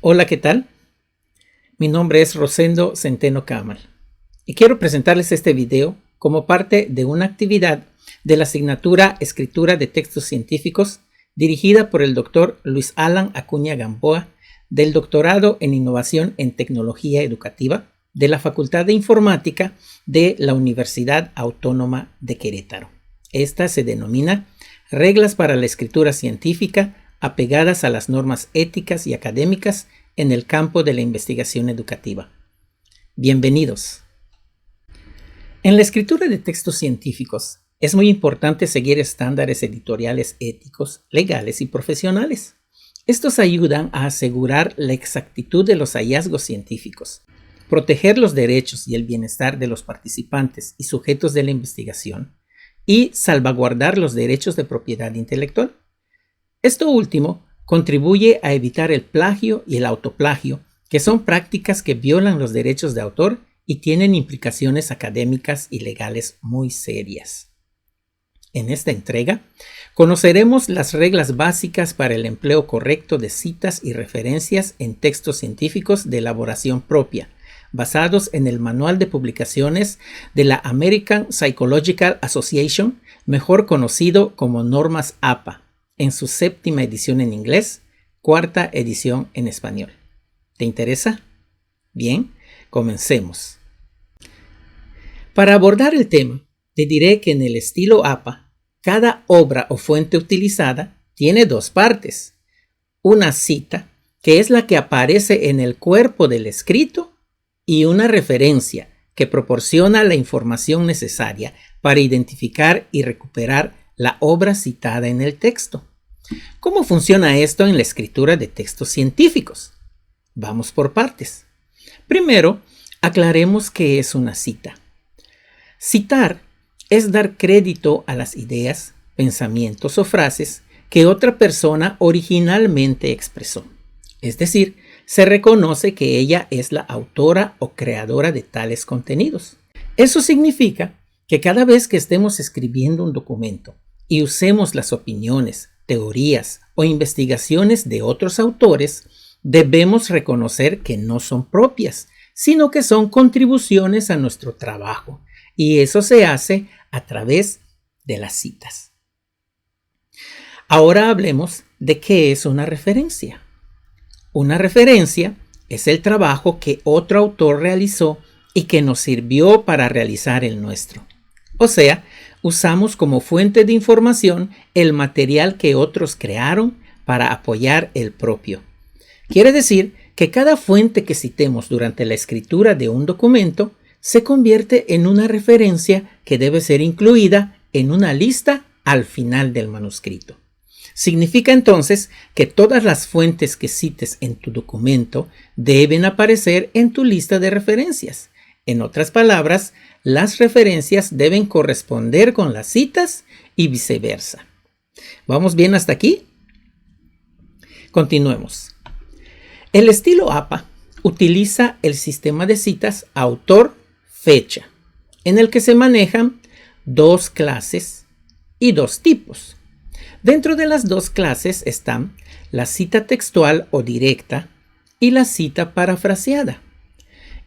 Hola, ¿qué tal? Mi nombre es Rosendo Centeno Camal y quiero presentarles este video como parte de una actividad de la asignatura Escritura de Textos Científicos dirigida por el Dr. Luis Alan Acuña Gamboa del Doctorado en Innovación en Tecnología Educativa de la Facultad de Informática de la Universidad Autónoma de Querétaro. Esta se denomina Reglas para la Escritura Científica apegadas a las normas éticas y académicas en el campo de la investigación educativa. Bienvenidos. En la escritura de textos científicos es muy importante seguir estándares editoriales éticos, legales y profesionales. Estos ayudan a asegurar la exactitud de los hallazgos científicos, proteger los derechos y el bienestar de los participantes y sujetos de la investigación, y salvaguardar los derechos de propiedad intelectual. Esto último contribuye a evitar el plagio y el autoplagio, que son prácticas que violan los derechos de autor y tienen implicaciones académicas y legales muy serias. En esta entrega, conoceremos las reglas básicas para el empleo correcto de citas y referencias en textos científicos de elaboración propia, basados en el Manual de Publicaciones de la American Psychological Association, mejor conocido como Normas APA, en su 7ª edición en inglés, 4ª edición en español. ¿Te interesa? Bien, comencemos. Para abordar el tema, te diré que en el estilo APA, cada obra o fuente utilizada tiene dos partes. Una cita, que es la que aparece en el cuerpo del escrito, y una referencia, que proporciona la información necesaria para identificar y recuperar la obra citada en el texto. ¿Cómo funciona esto en la escritura de textos científicos? Vamos por partes. Primero, aclaremos qué es una cita. Citar es dar crédito a las ideas, pensamientos o frases que otra persona originalmente expresó. Es decir, se reconoce que ella es la autora o creadora de tales contenidos. Eso significa que cada vez que estemos escribiendo un documento y usemos las opiniones, teorías o investigaciones de otros autores, debemos reconocer que no son propias, sino que son contribuciones a nuestro trabajo, y eso se hace a través de las citas. Ahora hablemos de qué es una referencia. Una referencia es el trabajo que otro autor realizó y que nos sirvió para realizar el nuestro. O sea, usamos como fuente de información el material que otros crearon para apoyar el propio. Quiere decir que cada fuente que citemos durante la escritura de un documento se convierte en una referencia que debe ser incluida en una lista al final del manuscrito. Significa entonces que todas las fuentes que cites en tu documento deben aparecer en tu lista de referencias. En otras palabras, las referencias deben corresponder con las citas y viceversa. ¿Vamos bien hasta aquí? Continuemos. El estilo APA utiliza el sistema de citas autor-fecha, en el que se manejan dos clases y dos tipos. Dentro de las dos clases están la cita textual o directa y la cita parafraseada.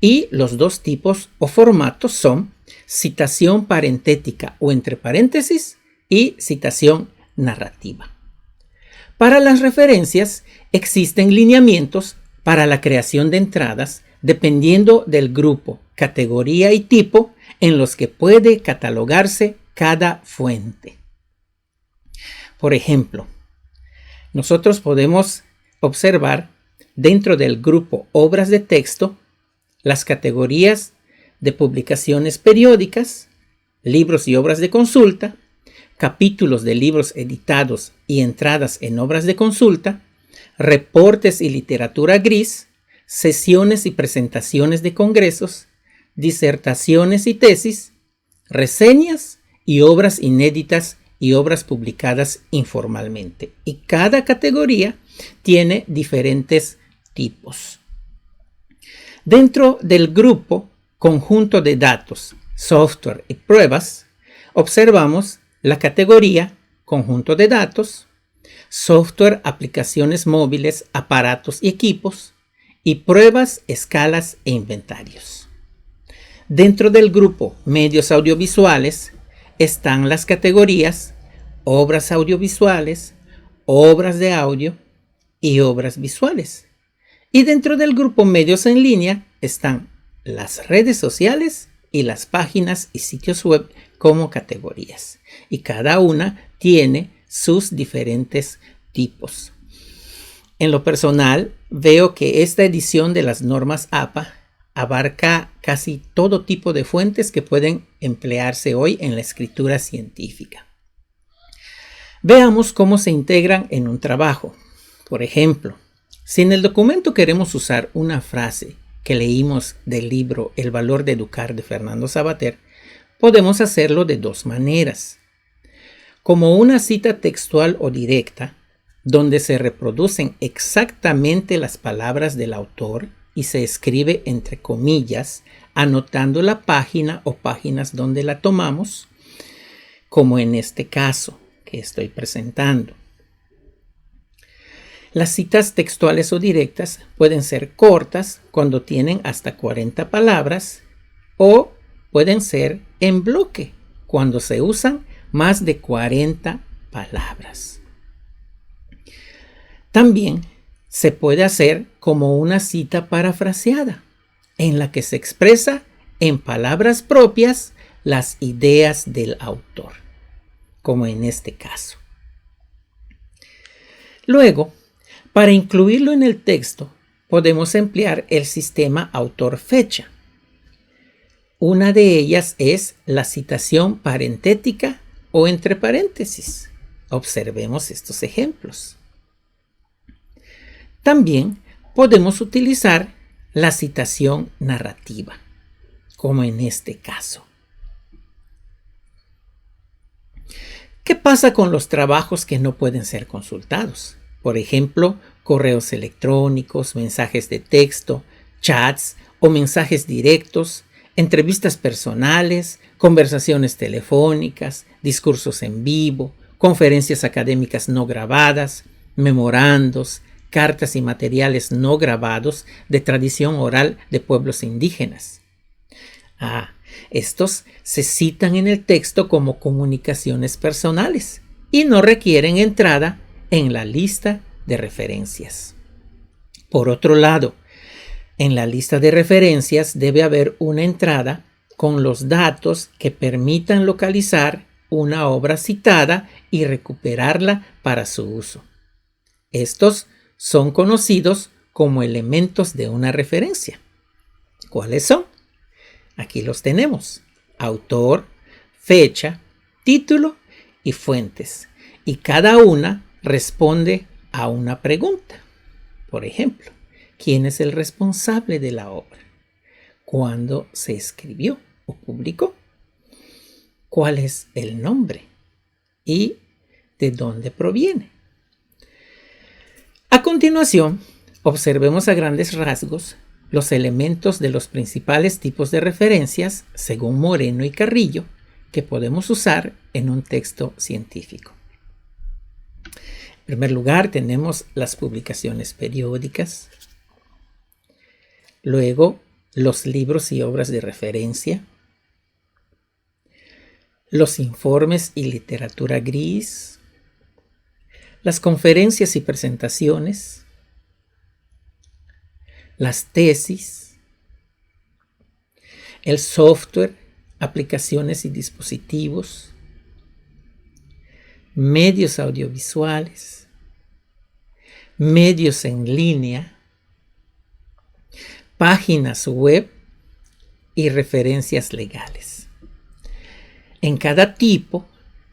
Y los dos tipos o formatos son citación parentética o entre paréntesis y citación narrativa. Para las referencias existen lineamientos para la creación de entradas dependiendo del grupo, categoría y tipo en los que puede catalogarse cada fuente. Por ejemplo, nosotros podemos observar dentro del grupo obras de texto las categorías de publicaciones periódicas, libros y obras de consulta, capítulos de libros editados y entradas en obras de consulta, reportes y literatura gris, sesiones y presentaciones de congresos, disertaciones y tesis, reseñas y obras inéditas y obras publicadas informalmente. Y cada categoría tiene diferentes tipos. Dentro del grupo conjunto de datos, software y pruebas, observamos la categoría conjunto de datos, software, aplicaciones móviles, aparatos y equipos, y pruebas, escalas e inventarios. Dentro del grupo medios audiovisuales están las categorías obras audiovisuales, obras de audio y obras visuales. Y dentro del grupo medios en línea están las redes sociales y las páginas y sitios web como categorías. Y cada una tiene sus diferentes tipos. En lo personal, veo que esta edición de las normas APA abarca casi todo tipo de fuentes que pueden emplearse hoy en la escritura científica. Veamos cómo se integran en un trabajo. Por ejemplo, si en el documento queremos usar una frase que leímos del libro El valor de educar de Fernando Savater, podemos hacerlo de dos maneras. Como una cita textual o directa, donde se reproducen exactamente las palabras del autor y se escribe entre comillas, anotando la página o páginas donde la tomamos, como en este caso que estoy presentando. Las citas textuales o directas pueden ser cortas cuando tienen hasta 40 palabras o pueden ser en bloque cuando se usan más de 40 palabras. También se puede hacer como una cita parafraseada en la que se expresa en palabras propias las ideas del autor, como en este caso. Luego, para incluirlo en el texto, podemos emplear el sistema autor-fecha. Una de ellas es la citación parentética o entre paréntesis. Observemos estos ejemplos. También podemos utilizar la citación narrativa, como en este caso. ¿Qué pasa con los trabajos que no pueden ser consultados? Por ejemplo, correos electrónicos, mensajes de texto, chats o mensajes directos, entrevistas personales, conversaciones telefónicas, discursos en vivo, conferencias académicas no grabadas, memorandos, cartas y materiales no grabados de tradición oral de pueblos indígenas. Estos se citan en el texto como comunicaciones personales y no requieren entrada en la lista de referencias. Por otro lado, en la lista de referencias debe haber una entrada con los datos que permitan localizar una obra citada y recuperarla para su uso. Estos son conocidos como elementos de una referencia. ¿Cuáles son? Aquí los tenemos: autor, fecha, título y fuentes. Y cada una responde a una pregunta. Por ejemplo, ¿quién es el responsable de la obra? ¿Cuándo se escribió o publicó? ¿Cuál es el nombre? ¿Y de dónde proviene? A continuación, observemos a grandes rasgos los elementos de los principales tipos de referencias, según Moreno y Carrillo, que podemos usar en un texto científico. En primer lugar, tenemos las publicaciones periódicas, luego los libros y obras de referencia, los informes y literatura gris, las conferencias y presentaciones, las tesis, el software, aplicaciones y dispositivos, medios audiovisuales, medios en línea, páginas web y referencias legales. En cada tipo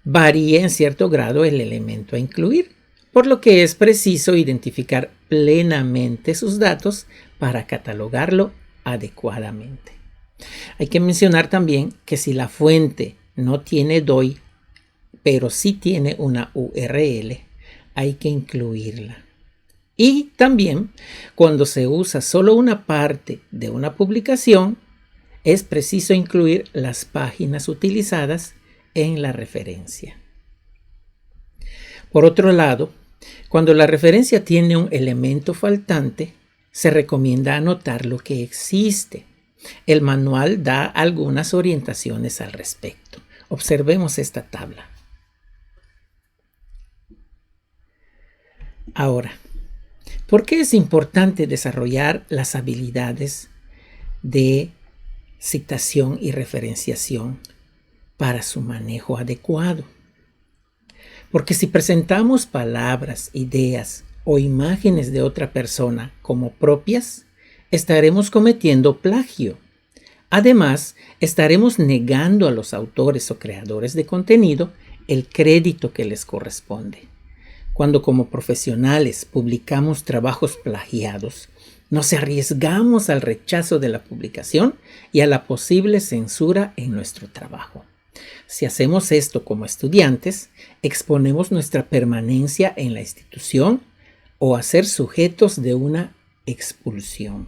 varía en cierto grado el elemento a incluir, por lo que es preciso identificar plenamente sus datos para catalogarlo adecuadamente. Hay que mencionar también que si la fuente no tiene DOI, pero sí tiene una URL, hay que incluirla. Y también, cuando se usa solo una parte de una publicación, es preciso incluir las páginas utilizadas en la referencia. Por otro lado, cuando la referencia tiene un elemento faltante, se recomienda anotar lo que existe. El manual da algunas orientaciones al respecto. Observemos esta tabla. Ahora, ¿por qué es importante desarrollar las habilidades de citación y referenciación para su manejo adecuado? Porque si presentamos palabras, ideas o imágenes de otra persona como propias, estaremos cometiendo plagio. Además, estaremos negando a los autores o creadores de contenido el crédito que les corresponde. Cuando como profesionales publicamos trabajos plagiados, nos arriesgamos al rechazo de la publicación y a la posible censura en nuestro trabajo. Si hacemos esto como estudiantes, exponemos nuestra permanencia en la institución o a ser sujetos de una expulsión.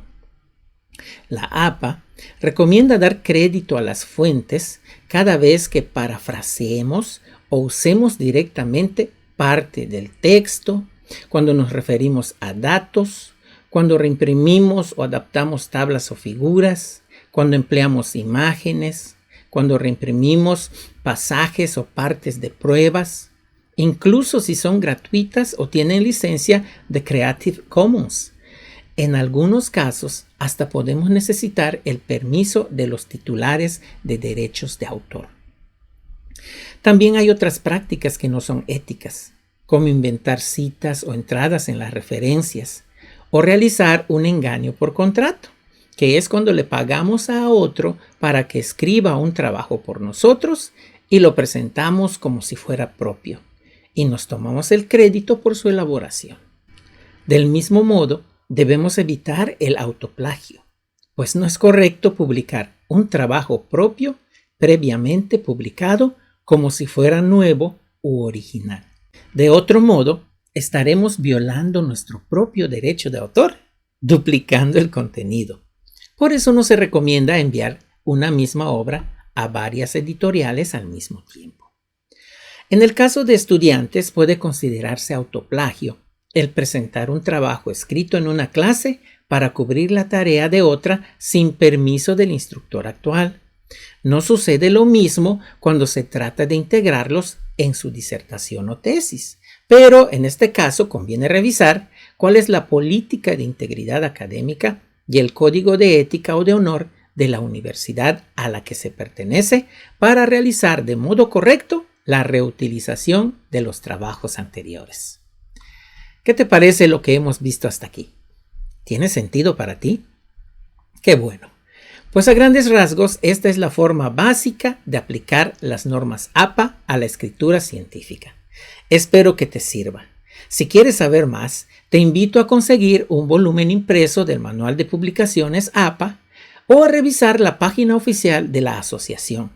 La APA recomienda dar crédito a las fuentes cada vez que parafraseemos o usemos directamente parte del texto, cuando nos referimos a datos, cuando reimprimimos o adaptamos tablas o figuras, cuando empleamos imágenes, cuando reimprimimos pasajes o partes de pruebas, incluso si son gratuitas o tienen licencia de Creative Commons. En algunos casos, hasta podemos necesitar el permiso de los titulares de derechos de autor. También hay otras prácticas que no son éticas, como inventar citas o entradas en las referencias, o realizar un engaño por contrato, que es cuando le pagamos a otro para que escriba un trabajo por nosotros y lo presentamos como si fuera propio, y nos tomamos el crédito por su elaboración. Del mismo modo, debemos evitar el autoplagio, pues no es correcto publicar un trabajo propio previamente publicado como si fuera nuevo u original. De otro modo, estaremos violando nuestro propio derecho de autor, duplicando el contenido. Por eso no se recomienda enviar una misma obra a varias editoriales al mismo tiempo. En el caso de estudiantes puede considerarse autoplagio el presentar un trabajo escrito en una clase para cubrir la tarea de otra sin permiso del instructor actual. No sucede lo mismo cuando se trata de integrarlos en su disertación o tesis, pero en este caso conviene revisar cuál es la política de integridad académica y el código de ética o de honor de la universidad a la que se pertenece para realizar de modo correcto la reutilización de los trabajos anteriores. ¿Qué te parece lo que hemos visto hasta aquí? ¿Tiene sentido para ti? ¡Qué bueno! Pues a grandes rasgos, esta es la forma básica de aplicar las normas APA a la escritura científica. Espero que te sirva. Si quieres saber más, te invito a conseguir un volumen impreso del Manual de Publicaciones APA o a revisar la página oficial de la asociación,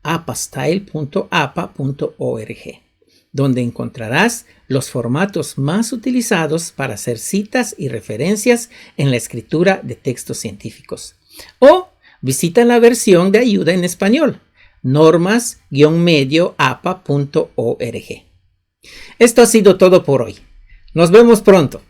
apastyle.apa.org, donde encontrarás los formatos más utilizados para hacer citas y referencias en la escritura de textos científicos. O visita la versión de ayuda en español, normas-medioapa.org. Esto ha sido todo por hoy. Nos vemos pronto.